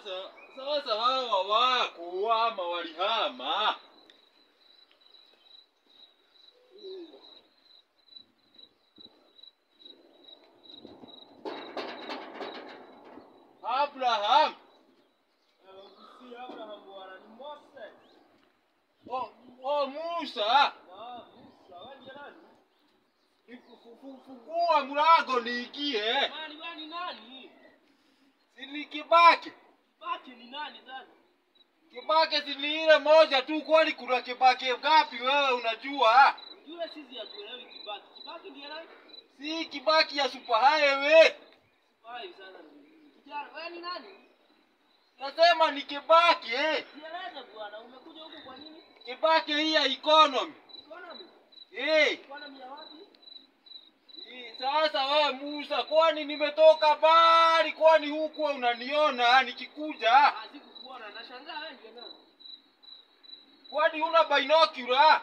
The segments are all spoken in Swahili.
Sasa hawa wako ama walihama. Abraham. Si Abraham bwana ni Moses. Oh Musa. Musa, wewe ni nani? Fungua mlango niingie. Nani nani? Si ni Kibaki. Kibaki ni nani sasa? Kibaki si ni ile moja tu, kwani kuna Kibaki ngapi wewe unajua? Yule sisi hatuelewi Kibaki. Kibaki ndiye nani? Si Kibaki ya Super Highway. Hai sana. Kijana, wewe ni nani? Nasema ni Kibaki Nieleze bwana, umekuja huku kwa nini? Kibaki hii ya economy. Economy? Economy ya wapi? Sasa wewe Musa, kwani nimetoka bali, kwani huku unaniona nikikuja? Sikukuona, nashangaa wewe ndio nani? Kwani una binocular?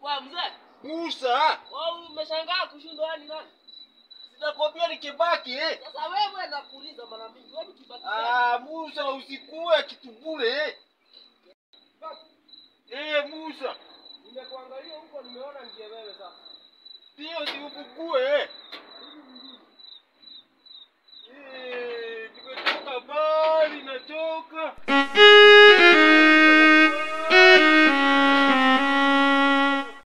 Wa mzee? Musa, wewe umeshangaa kushindwa nani? sitakwambia ni Kibaki Sasa wewe nakuuliza mara mingi, wewe ni Kibaki. Musa usikue kitu bure. Musa. Nimekuangalia huko nimeona ndiye wewe sasa. Ndio si ufungue.